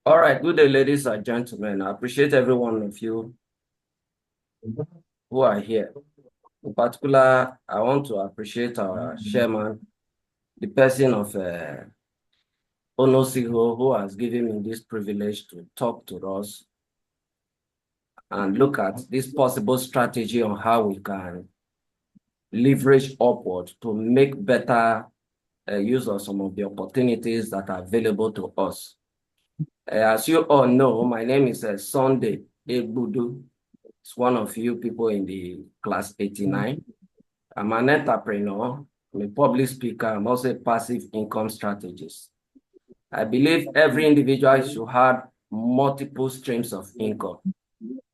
All right, good day, ladies and gentlemen. I appreciate every one of you who are here. In particular, I want to appreciate our chairman, the person of Onosiho, who has given me this privilege to talk to us and look at this possible strategy on how we can leverage upward to make better use of some of the opportunities that are available to us. As you all know, my name is Sunday Egbudu. It's one of you people in the class 89. I'm an entrepreneur. I'm a public speaker. I'm also a passive income strategist. I believe every individual should have multiple streams of income.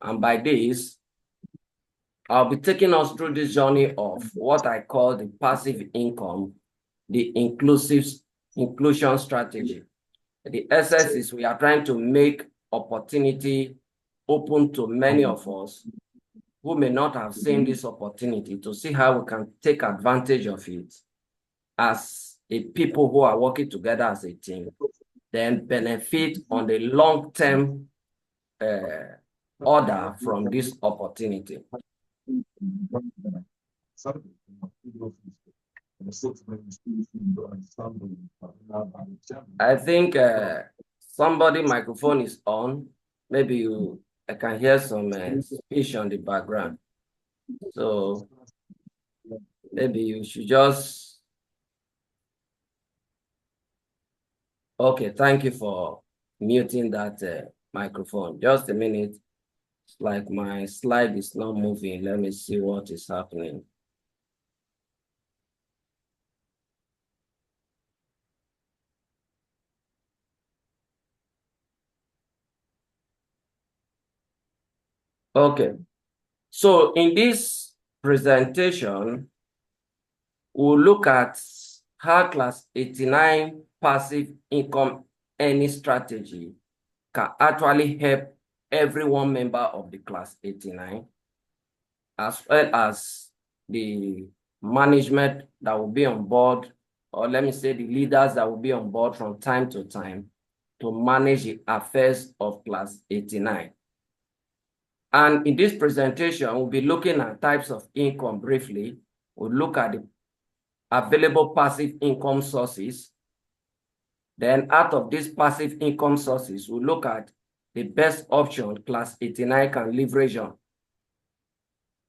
And by this, I'll be taking us through this journey of what I call the passive income, the inclusion strategy. The essence is we are trying to make opportunity open to many of us who may not have seen this opportunity to see how we can take advantage of it as a people who are working together as a team, then benefit on the long-term order from this opportunity. I think somebody microphone is on. Maybe I can hear some speech on the background. So maybe you should just, okay, thank you for muting that microphone. Just a minute. It's like my slide is not moving. Let me see what is happening. Okay. So in this presentation, we'll look at how class 89 passive income earning strategy can actually help every one member of the class 89, as well as the management that will be on board, or let me say the leaders that will be on board from time to time to manage the affairs of class 89. And in this presentation, we'll be looking at types of income briefly. We'll look at the available passive income sources. Then out of these passive income sources, we'll look at the best option class 89 can leverage on.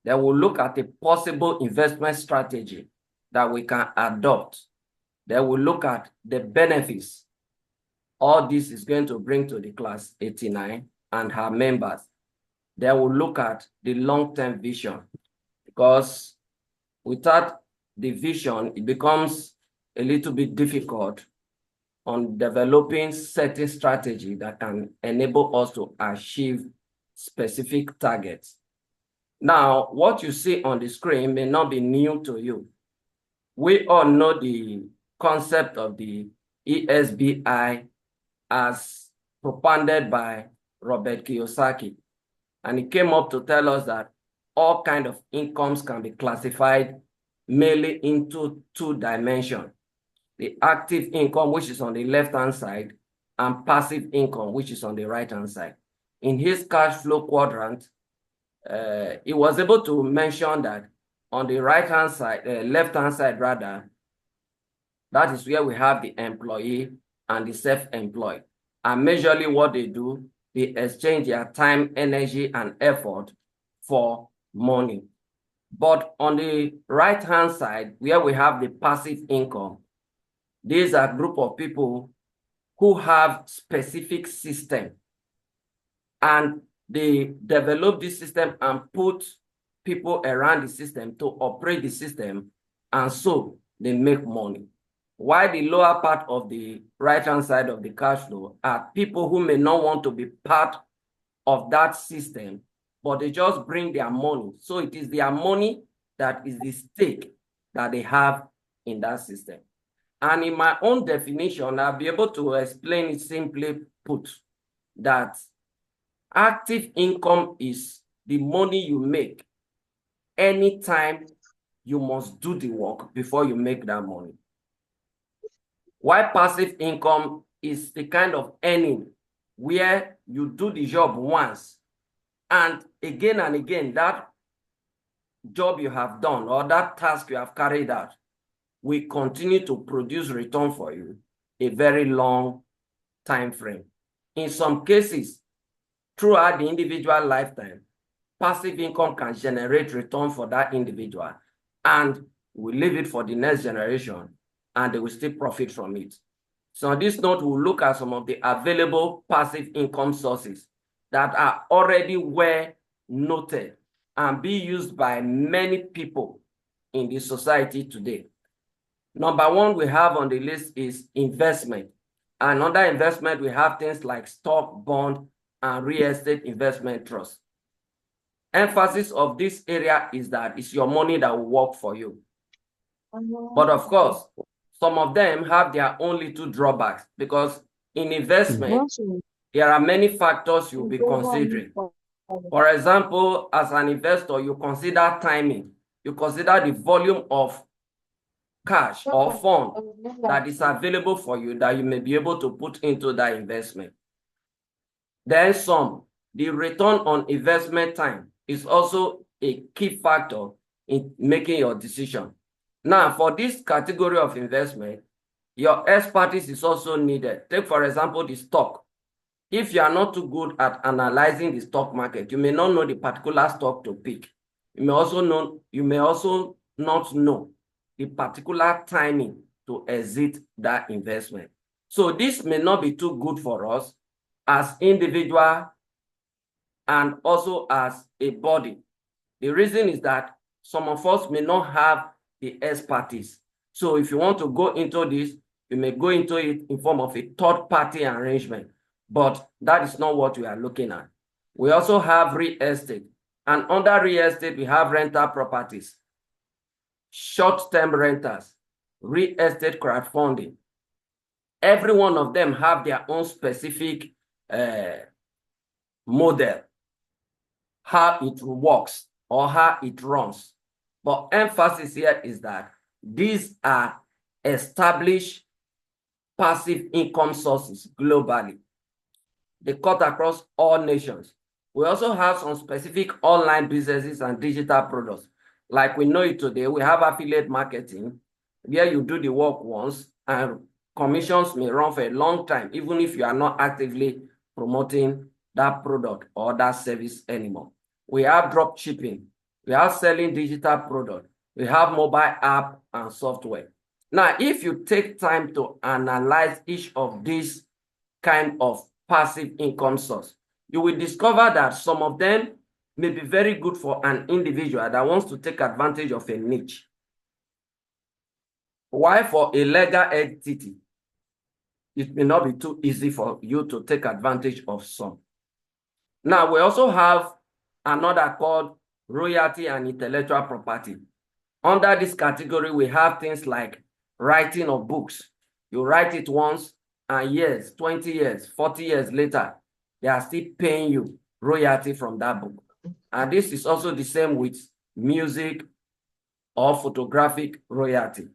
Then we'll look at a possible investment strategy that we can adopt. Then we'll look at the benefits all this is going to bring to the class 89 and her members. Then we'll look at the long-term vision, because without the vision, it becomes a little bit difficult on developing certain strategy that can enable us to achieve specific targets. Now, what you see on the screen may not be new to you. We all know the concept of the ESBI as propounded by Robert Kiyosaki. And he came up to tell us that all kinds of incomes can be classified mainly into two dimensions: the active income, which is on the left-hand side, and passive income, which is on the right-hand side. In his cash flow quadrant, he was able to mention that on the right-hand side, left-hand side rather, that is where we have the employee and the self-employed. And majorly what they do, they exchange their time, energy, and effort for money. But on the right-hand side, where we have the passive income, these are a group of people who have specific system, and they develop this system and put people around the system to operate the system, and so they make money. While the lower part of the right-hand side of the cash flow are people who may not want to be part of that system, but they just bring their money. So it is their money that is the stake that they have in that system. And in my own definition, I'll be able to explain it simply put, that active income is the money you make anytime you must do the work before you make that money. While passive income is the kind of earning where you do the job once and again, that job you have done or that task you have carried out will continue to produce return for you a very long time frame. In some cases, throughout the individual lifetime, passive income can generate return for that individual, and we leave it for the next generation, and they will still profit from it. So on this note, we'll look at some of the available passive income sources that are already well noted and be used by many people in the society today. Number one we have on the list is investment. And under investment, we have things like stock, bond, and real estate investment trust. Emphasis of this area is that it's your money that will work for you. But of course, some of them have their own little drawbacks, because in investment, there are many factors you'll be considering. For example, as an investor, you consider timing. You consider the volume of cash or fund that is available for you that you may be able to put into that investment. Then the return on investment time is also a key factor in making your decision. Now, for this category of investment, your expertise is also needed. Take, for example, the stock. If you are not too good at analyzing the stock market, you may not know the particular stock to pick. You may also not know the particular timing to exit that investment. So this may not be too good for us as individual and also as a body. The reason is that some of us may not have the expertise. So if you want to go into this, you may go into it in form of a third-party arrangement, but that is not what we are looking at. We also have real estate, and under real estate, we have rental properties, short-term renters, real estate crowdfunding. Every one of them have their own specific model, how it works or how it runs. But emphasis here is that these are established passive income sources globally. They cut across all nations. We also have some specific online businesses and digital products. Like we know it today, we have affiliate marketing, where you do the work once and commissions may run for a long time, even if you are not actively promoting that product or that service anymore. We have drop shipping. We have selling digital product. We have mobile app and software. Now, if you take time to analyze each of these kind of passive income source, you will discover that some of them may be very good for an individual that wants to take advantage of a niche. While for a legal entity, it may not be too easy for you to take advantage of some. Now, we also have another called royalty and intellectual property. Under this category, we have things like writing of books. You write it once, and years, 20 years, 40 years later, they are still paying you royalty from that book. And this is also the same with music or photographic royalty.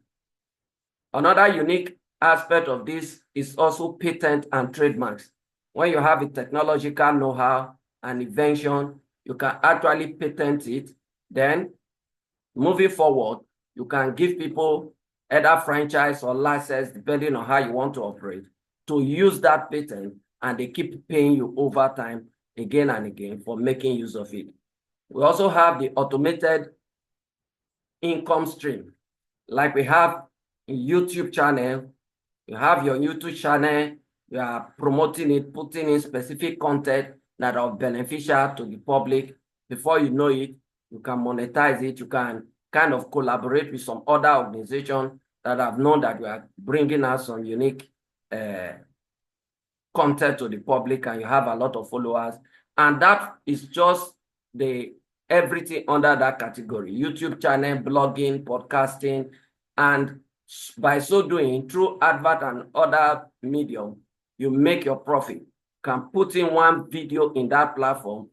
Another unique aspect of this is also patent and trademarks. When you have a technological know-how and invention, you can actually patent it. Then, moving forward, you can give people either franchise or license, depending on how you want to operate, to use that patent, and they keep paying you over time again and again for making use of it. We also have the automated income stream. Like we have a YouTube channel, you have your YouTube channel, you are promoting it, putting in specific content that are beneficial to the public. Before you know it, you can monetize it. You can kind of collaborate with some other organizations that have known that you are bringing out some unique content to the public, and you have a lot of followers. And that is just everything under that category: YouTube channel, blogging, podcasting, and by so doing, through advert and other medium, you make your profit. You can put in one video in that platform.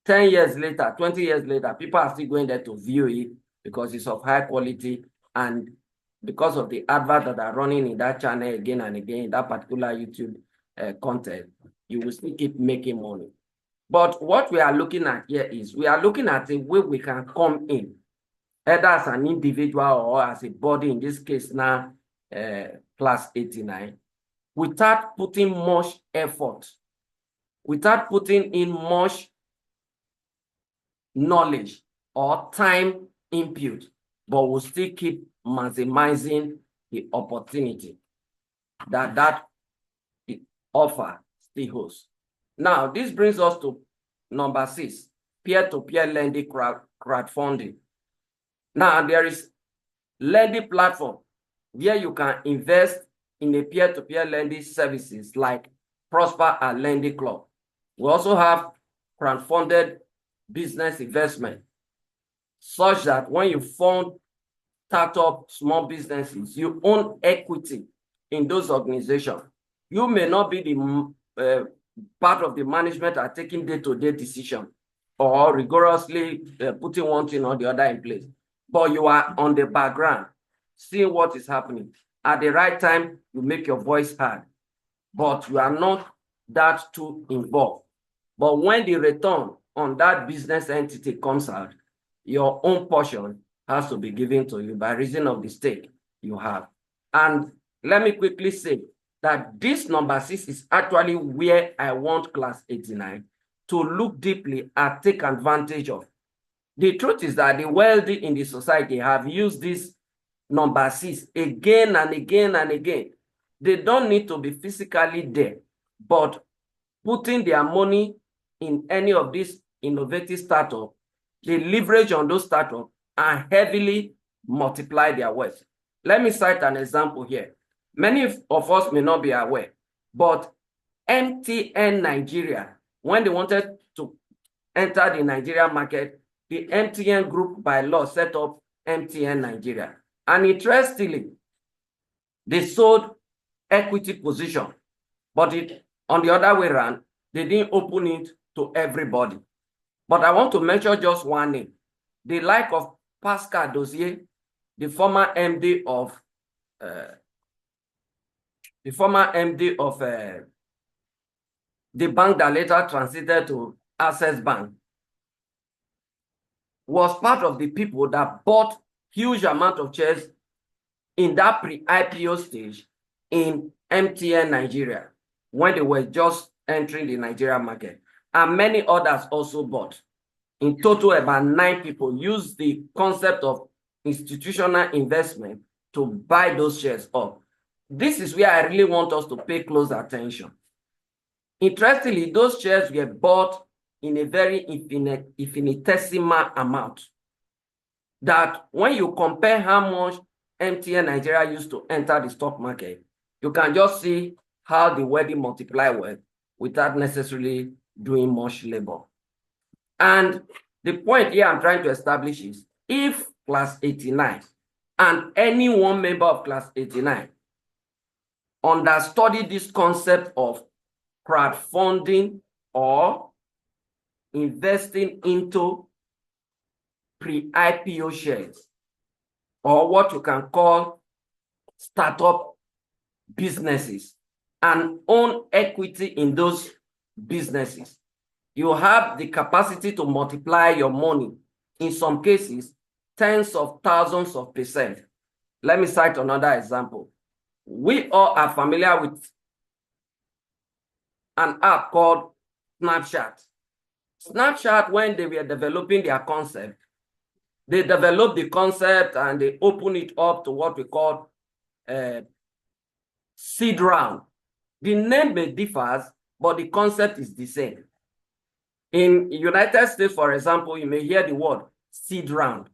10 years later, 20 years later, people are still going there to view it because it's of high quality, and because of the advert that are running in that channel again and again, in that particular YouTube content, you will still keep making money. But what we are looking at here is we are looking at a way we can come in, either as an individual or as a body, in this case now, class 89, without putting much effort, without putting in much knowledge or time input, but we'll still keep maximizing the opportunity that offer still holds. Now, this brings us to number 6, peer-to-peer lending crowdfunding. Now, there is lending platform where you can invest in a peer-to-peer lending services like Prosper and Lending Club. We also have crowdfunded business investment, such that when you fund startup small businesses, you own equity in those organizations. You may not be the part of the management are taking day-to-day decision or rigorously putting one thing or the other in place, but you are on the background, seeing what is happening. At the right time, you make your voice heard, but you are not that too involved. But when the return on that business entity comes out, your own portion has to be given to you by reason of the stake you have. And let me quickly say that this number 6 is actually where I want class 89 to look deeply and take advantage of. The truth is that the wealthy in the society have used this number 6 again and again and again. They don't need to be physically there, but putting their money in any of these innovative startups, they leverage on those startups and heavily multiply their wealth. Let me cite an example here. Many of us may not be aware, but MTN Nigeria, when they wanted to enter the Nigerian market, the MTN group by law set up MTN Nigeria. And interestingly, they sold equity position, but on the other way around, they didn't open it to everybody. But I want to mention just one name, the like of Pascal Dozier, the former MD of the bank that later transited to Access Bank, was part of the people that bought huge amount of shares in that pre-IPO stage in MTN Nigeria when they were just entering the Nigerian market. And many others also bought. In total, about 9 people used the concept of institutional investment to buy those shares up. This is where I really want us to pay close attention. Interestingly, those shares were bought in a very infinitesimal amount, that when you compare how much MTN Nigeria used to enter the stock market, you can just see how the wealthy multiply wealth without necessarily doing much labor. And the point here I'm trying to establish is, if class 89 and any one member of class 89 understudy this concept of crowdfunding or investing into pre-IPO shares, or what you can call startup businesses, and own equity in those businesses, you have the capacity to multiply your money, in some cases, tens of thousands of percent. Let me cite another example. We all are familiar with an app called Snapchat. Snapchat, when they were developing their concept, they developed the concept and they opened it up to what we call seed round. The name may differ, but the concept is the same. In the United States, for example, you may hear the word seed round.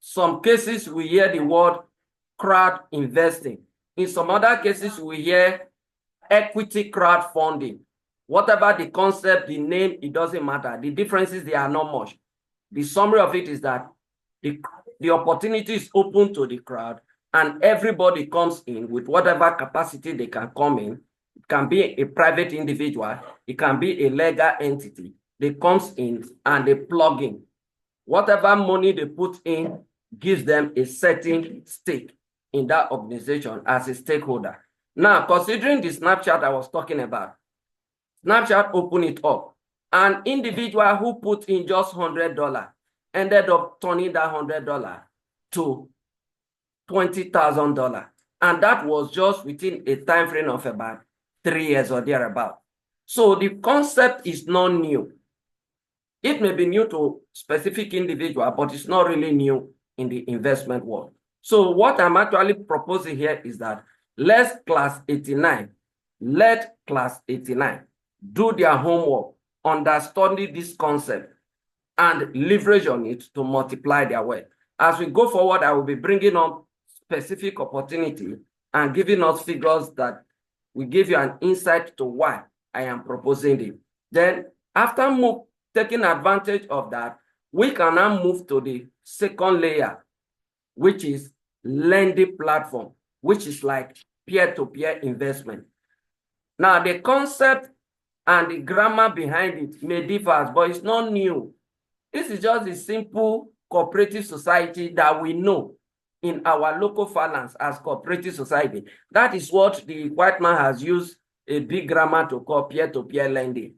Some cases we hear the word crowd investing. In some other cases, we hear equity crowdfunding. Whatever the concept, the name, it doesn't matter. The differences, they are not much. The summary of it is that the opportunity is open to the crowd and everybody comes in with whatever capacity they can come in. It can be a private individual. It can be a legal entity. They comes in and they plug in. Whatever money they put in gives them a certain stake in that organization as a stakeholder. Now, considering the Snapchat I was talking about, Snapchat opened it up. An individual who put in just $100 ended up turning that $100 to $20,000. And that was just within a time frame of about 3 years or thereabout. So the concept is not new. It may be new to specific individual, but it's not really new in the investment world. So what I'm actually proposing here is that let class 89 do their homework, understanding this concept, and leverage on it to multiply their wealth. As we go forward, I will be bringing up specific opportunity and giving us figures that will give you an insight to why I am proposing it. Then after taking advantage of that, we can now move to the second layer, which is lending platform, which is like peer-to-peer investment. Now, the concept and the grammar behind it may differ, but it's not new. This is just a simple cooperative society that we know in our local parlance as cooperative society. That is what the white man has used a big grammar to call peer-to-peer lending,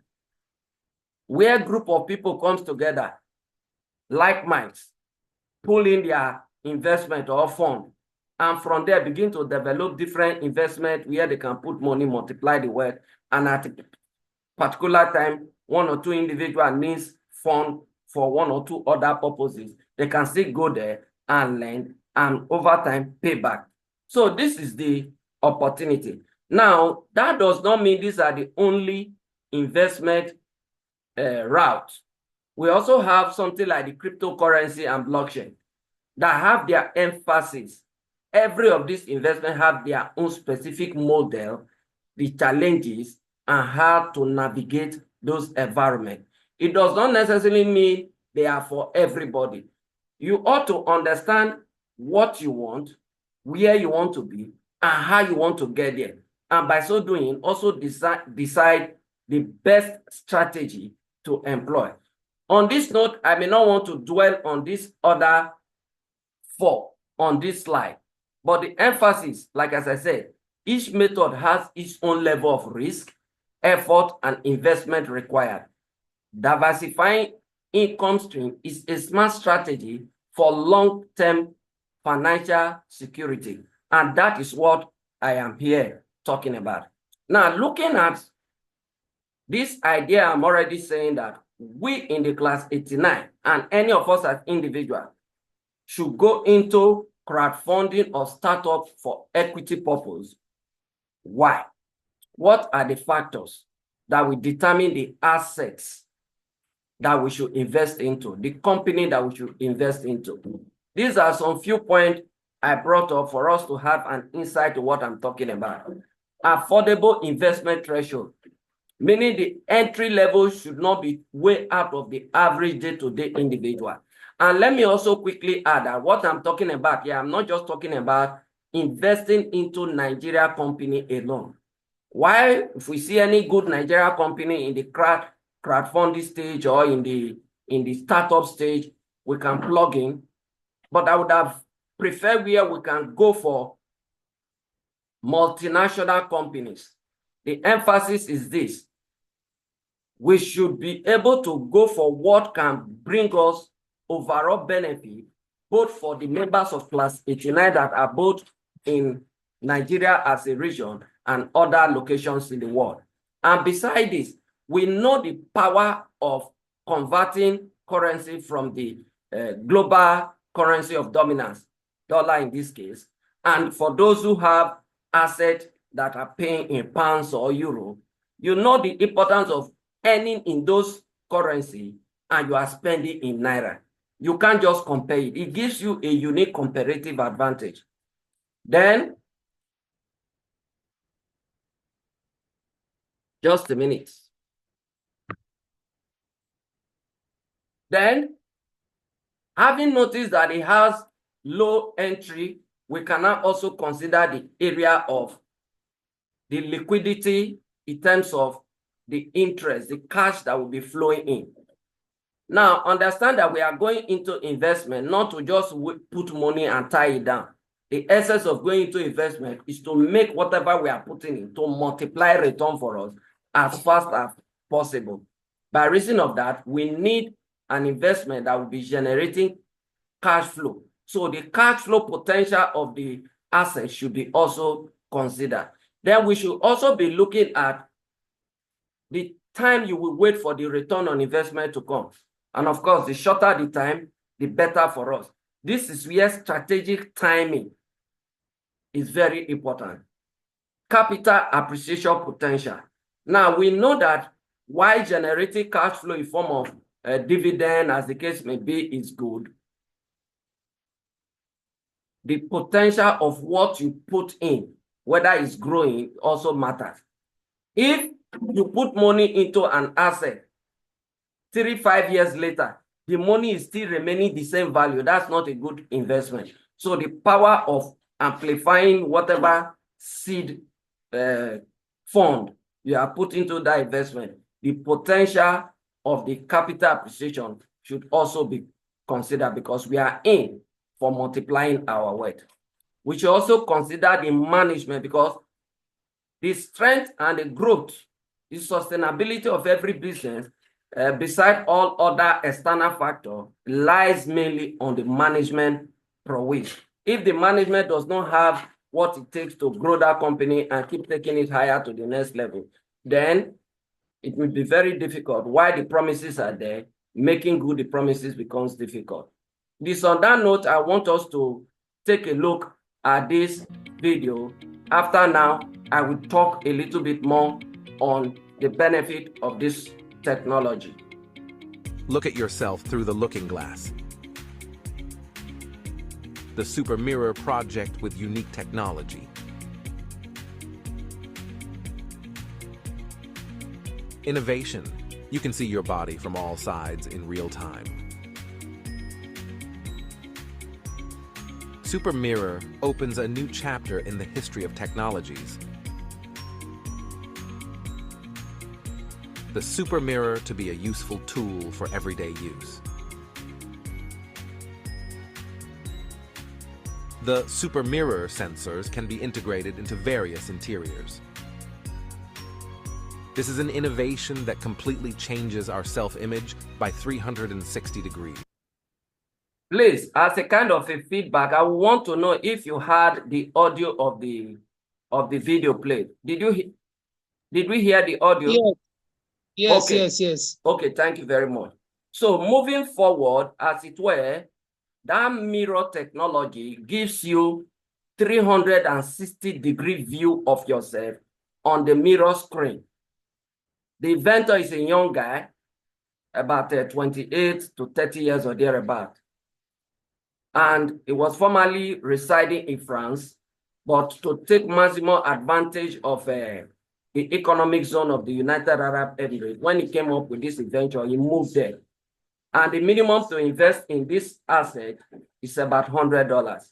where a group of people comes together, like minds, pull in their investment or fund, and from there begin to develop different investment where they can put money, multiply the wealth, and at a particular time, one or two individual needs fund for one or two other purposes. They can still go there and lend and over time pay back. So this is the opportunity. Now, that does not mean these are the only investment routes. We also have something like the cryptocurrency and blockchain that have their emphasis. Every of these investments have their own specific model, the challenges, and how to navigate those environments. It does not necessarily mean they are for everybody. You ought to understand what you want, where you want to be, and how you want to get there. And by so doing, also decide the best strategy to employ. On this note, I may not want to dwell on this other 4 on this slide, but the emphasis, like as I said, each method has its own level of risk, effort, and investment required. Diversifying income stream is a smart strategy for long-term financial security, and that is what I am here talking about. Now, looking at this idea, I'm already saying that we in the class 89 and any of us as individuals should go into crowdfunding or startup for equity purpose. Why? What are the factors that will determine the assets that we should invest into, the company that we should invest into? These are some few points I brought up for us to have an insight to what I'm talking about. Affordable investment threshold, meaning the entry level should not be way out of the average day-to-day individual. And let me also quickly add that what I'm talking about here, I'm not just talking about investing into Nigeria company alone. While if we see any good Nigeria company in the crowdfunding stage or in the startup stage, we can plug in. But I would have preferred where we can go for multinational companies. The emphasis is this: we should be able to go for what can bring us overall benefit, both for the members of class 89 that are both in Nigeria as a region and other locations in the world. And besides this, we know the power of converting currency from the global currency of dominance, dollar in this case. And for those who have assets that are paying in pounds or euro, you know the importance of earning in those currency and you are spending in naira. You can't just compare it. It gives you a unique comparative advantage. Then, just a minute. Then, having noticed that it has low entry, we can now also consider the area of the liquidity in terms of the interest, the cash that will be flowing in. Now, understand that we are going into investment not to just put money and tie it down. The essence of going into investment is to make whatever we are putting in to multiply return for us as fast as possible. By reason of that, we need an investment that will be generating cash flow. So the cash flow potential of the asset should be also considered. Then we should also be looking at the time you will wait for the return on investment to come. And of course, the shorter the time, the better for us. This is where strategic timing is very important. Capital appreciation potential. Now, we know that while generating cash flow in form of a dividend, as the case may be, is good, the potential of what you put in, whether it's growing, also matters. If you put money into an asset, 3-5 years later, the money is still remaining the same value, that's not a good investment. So the power of amplifying whatever seed fund you are put into that investment, the potential of the capital appreciation should also be considered, because we are in for multiplying our wealth. We should also consider the management, because the strength and the growth, the sustainability of every business, beside all other external factors, lies mainly on the management prowess. If the management does not have what it takes to grow that company and keep taking it higher to the next level, then it will be very difficult. While the promises are there, making good the promises becomes difficult. This on that note, I want us to take a look at this video. After now, I will talk a little bit more on the benefit of this technology. Look at yourself through the looking glass. The Super Mirror project with unique technology. Innovation. You can see your body from all sides in real time. Super Mirror opens a new chapter in the history of technologies. The Super Mirror to be a useful tool for everyday use. The Super Mirror sensors can be integrated into various interiors. This is an innovation that completely changes our self-image by 360 degrees. Please, as a kind of a feedback, I want to know if you had the audio of the video played. Did we hear the audio? Yes. Okay. Yes. Okay, thank you very much. So moving forward, as it were, that mirror technology gives you 360-degree view of yourself on the mirror screen. The inventor is a young guy, about 28 to 30 years or thereabout. And he was formerly residing in France, but to take maximum advantage of the economic zone of the United Arab Emirates, when he came up with this venture, he moved there. And the minimum to invest in this asset is about $100.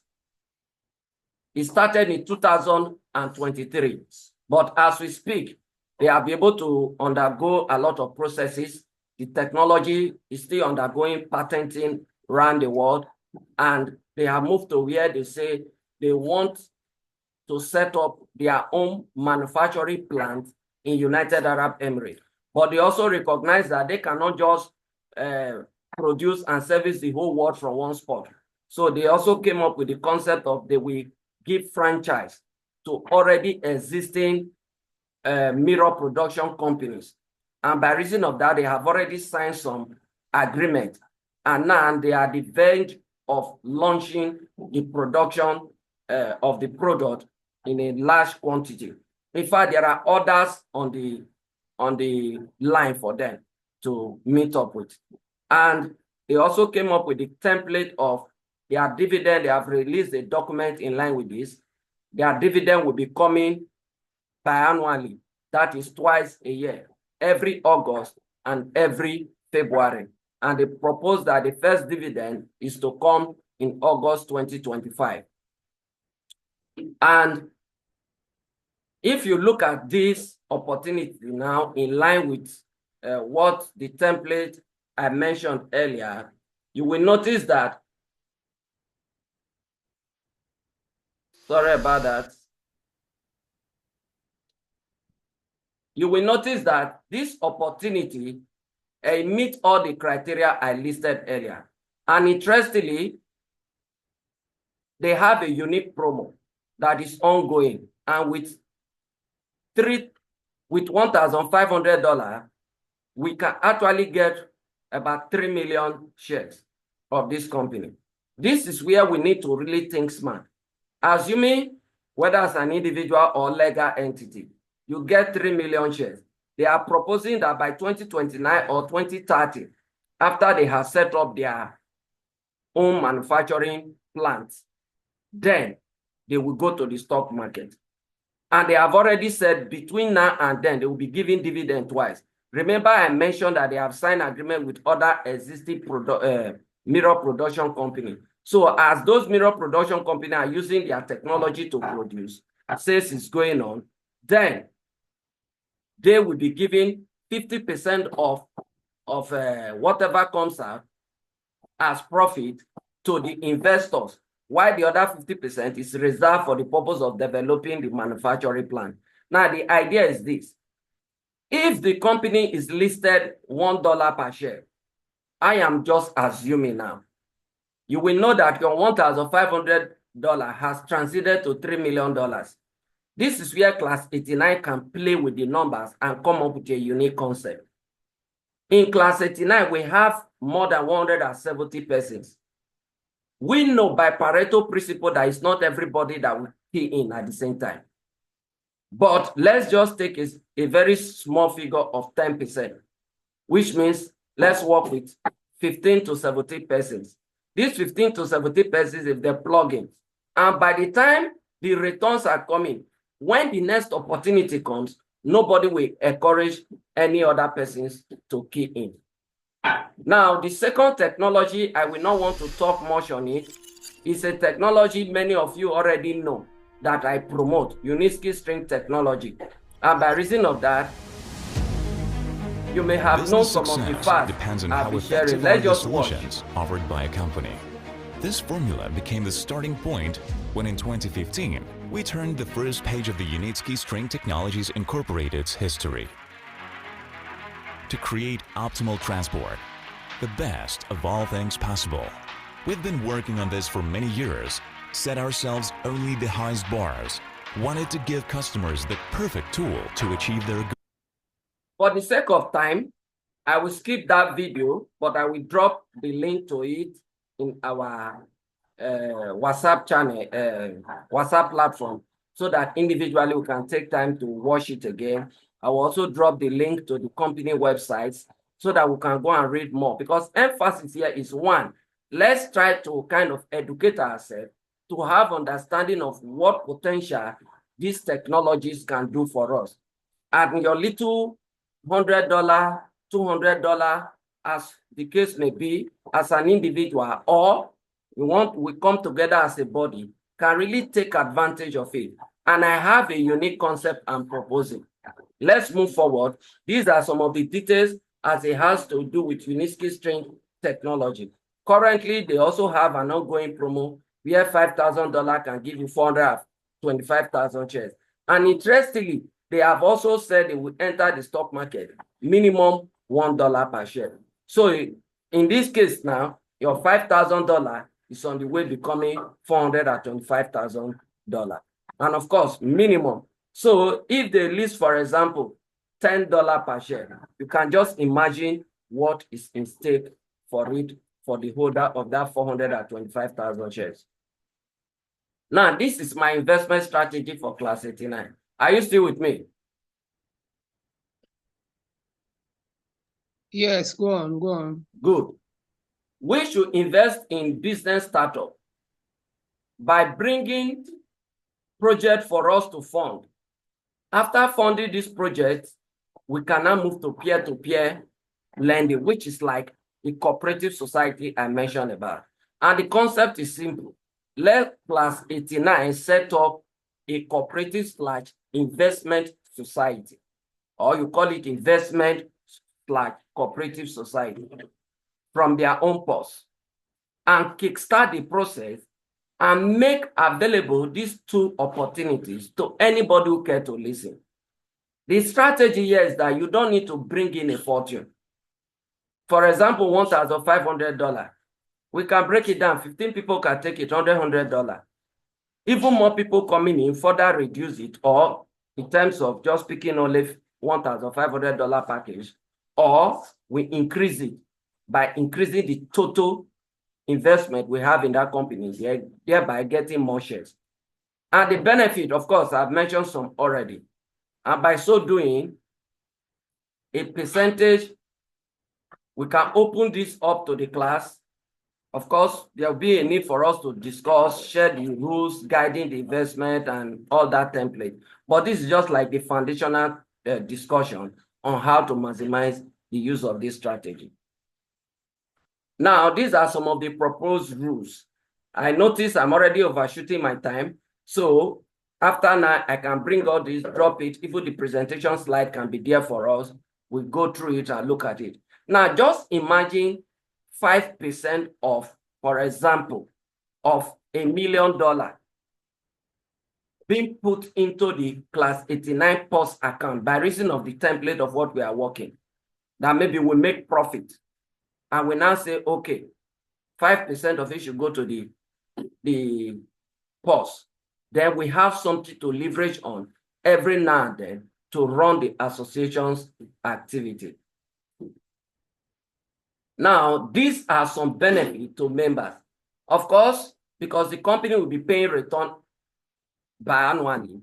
It started in 2023, but as we speak, they have been able to undergo a lot of processes. The technology is still undergoing patenting around the world, and they have moved to where they say they want to set up their own manufacturing plant in United Arab Emirates. But they also recognize that they cannot just produce and service the whole world from one spot. So they also came up with the concept of they will give franchise to already existing mirror production companies. And by reason of that, they have already signed some agreement. And now they are the verge of launching the production of the product in a large quantity. In fact, there are orders on the line for them to meet up with. And they also came up with the template of their dividend. They have released a document in line with this. Their dividend will be coming biannually. That is twice a year, every August and every February. And they propose that the first dividend is to come in August 2025. And if you look at this opportunity now in line with what the template I mentioned earlier, you will notice that, sorry about that. you will notice that this opportunity meets all the criteria I listed earlier. And interestingly, they have a unique promo that is ongoing. And with $1,500, we can actually get about 3 million shares of this company. This is where we need to really think smart. Assuming whether as an individual or legal entity, you get 3 million shares. They are proposing that by 2029 or 2030, after they have set up their own manufacturing plants, then they will go to the stock market. And they have already said between now and then, they will be giving dividend twice. Remember, I mentioned that they have signed agreement with other existing mirror production companies. So as those mirror production companies are using their technology to produce, sales is going on, then they will be giving 50% of whatever comes out as profit to the investors, while the other 50% is reserved for the purpose of developing the manufacturing plant. Now, the idea is this. If the company is listed $1 per share, I am just assuming now, you will know that your $1,500 has transited to $3 million. This is where Class 89 can play with the numbers and come up with a unique concept. In Class 89, we have more than 170 persons. We know by Pareto principle that it's not everybody that will key in at the same time. But let's just take a very small figure of 10%, which means let's work with 15 to 17 persons. These 15 to 17 persons, if they're plugging, and by the time the returns are coming, when the next opportunity comes, nobody will encourage any other persons to key in. Now, the second technology, I will not want to talk much on it, is a technology many of you already know that I promote, Uniski string technology. And by reason of that, you may have known some of the facts depends on I'll how be sharing. effective are Let's the just watch. solutions offered by a company. This formula became the starting point when in 2015, we turned the first page of the Unitsky String Technologies Incorporated's history. To create optimal transport, the best of all things possible. We've been working on this for many years, set ourselves only the highest bars, wanted to give customers the perfect tool to achieve their goals. For the sake of time, I will skip that video, but I will drop the link to it in our WhatsApp channel, WhatsApp platform, so that individually we can take time to watch it again. I will also drop the link to the company websites so that we can go and read more, because emphasis here is one, let's try to kind of educate ourselves to have understanding of what potential these technologies can do for us. And your little $100, $200, as the case may be, as an individual, or we come together as a body, can really take advantage of it. And I have a unique concept I'm proposing. Let's move forward. These are some of the details as it has to do with Uniski string technology. Currently, they also have an ongoing promo where $5,000 can give you 425,000 shares. And interestingly, they have also said they will enter the stock market, minimum $1 per share. So in this case now, your $5,000 is on the way becoming $425,000. And of course, minimum. So if they list, for example, $10 per share, you can just imagine what is in stake for it, for the holder of that 425,000 shares. Now, this is my investment strategy for Class 89. Are you still with me? Yes, go on, go on. Good. We should invest in business startup by bringing project for us to fund. After funding this project, we can now move to peer-to-peer lending, which is like the cooperative society I mentioned about. And the concept is simple. Let Class 89 set up a cooperative/investment society, or you call it investment/cooperative society, from their own purse, and kickstart the process and make available these two opportunities to anybody who care to listen. The strategy here is that you don't need to bring in a fortune. For example, $1,500. We can break it down. 15 people can take it, $100. Even more people coming in further reduce it, or in terms of just picking only $1,500 package, or we increase it by increasing the total investment we have in that company, thereby getting more shares. And the benefit, of course, I've mentioned some already. And by so doing, a percentage, we can open this up to the class. Of course, there will be a need for us to discuss, share the rules, guiding the investment and all that template. But this is just like the foundational discussion on how to maximize the use of this strategy. Now, these are some of the proposed rules. I notice I'm already overshooting my time. So after now, I can bring all this, drop it. Even the presentation slide can be there for us. We go through it and look at it. Now, just imagine 5% of, for example, of $1 million being put into the class 89 POS account by reason of the template of what we are working. That maybe we make profit. And we now say, okay, 5% of it should go to the POS. Then we have something to leverage on every now and then to run the association's activity. Now, these are some benefits to members. Of course, because the company will be paying return biannually,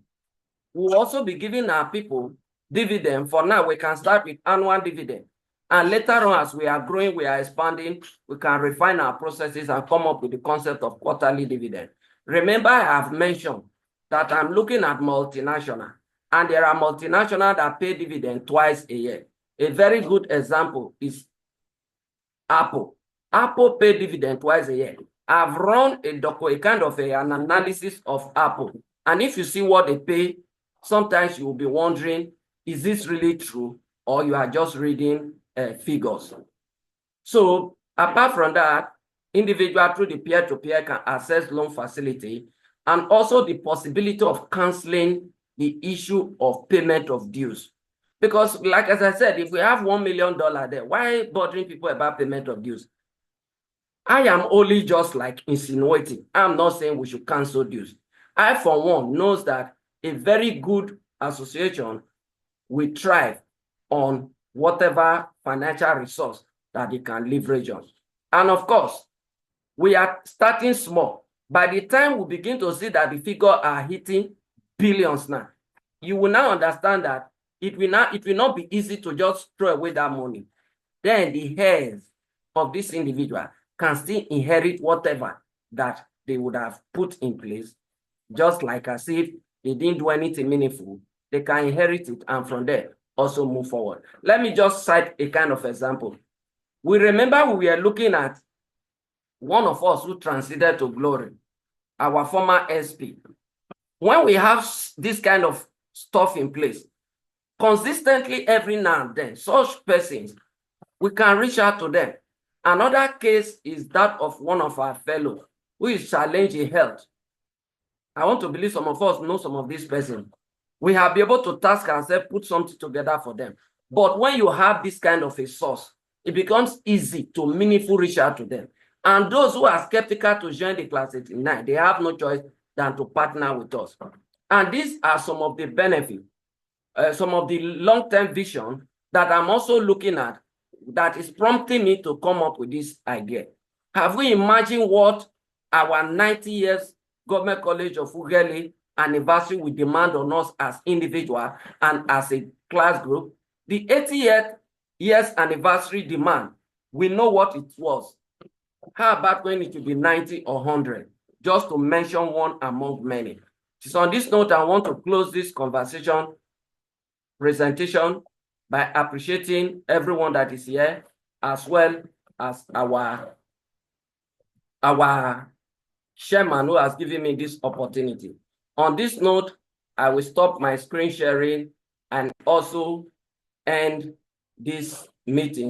we'll also be giving our people dividend. For now, we can start with annual dividend. And later on, as we are growing, we are expanding, we can refine our processes and come up with the concept of quarterly dividend. Remember, I have mentioned that I'm looking at multinational, and there are multinational that pay dividend twice a year. A very good example is Apple. Apple pay dividend twice a year. I've run a kind of an analysis of Apple. And if you see what they pay, sometimes you will be wondering, is this really true? Or you are just reading figures. So apart from that, individual through the peer-to-peer can access loan facility, and also the possibility of canceling the issue of payment of dues. Because like as I said, if we have $1 million there, why bothering people about payment of dues? I am only just like insinuating. I'm not saying we should cancel dues. I, for one, knows that a very good association will thrive on whatever financial resource that it can leverage on. And of course, we are starting small. By the time we begin to see that the figures are hitting billions now, you will now understand that it will not be easy to just throw away that money. Then the heirs of this individual can still inherit whatever that they would have put in place, just like as if they didn't do anything meaningful. They can inherit it and from there also move forward. Let me just cite a kind of example. We remember we were looking at one of us who transited to glory, our former SP. When we have this kind of stuff in place, consistently every now and then, such persons, we can reach out to them. Another case is that of one of our fellows who is challenged in health. I want to believe some of us know some of these persons. We have been able to task ourselves, put something together for them. But when you have this kind of a source, it becomes easy to meaningfully reach out to them. And those who are skeptical to join the class 89, they have no choice than to partner with us. And these are some of the benefits, some of the long-term vision that I'm also looking at that is prompting me to come up with this idea. Have we imagined what our 90 years Government College of Ughelli anniversary will demand on us as individual and as a class group? The 80th years anniversary demand, we know what it was. How about when it will be 90 or 100? Just to mention one among many. So on this note, I want to close this presentation by appreciating everyone that is here, as well as our chairman who has given me this opportunity. On this note, I will stop my screen sharing and also end this meeting.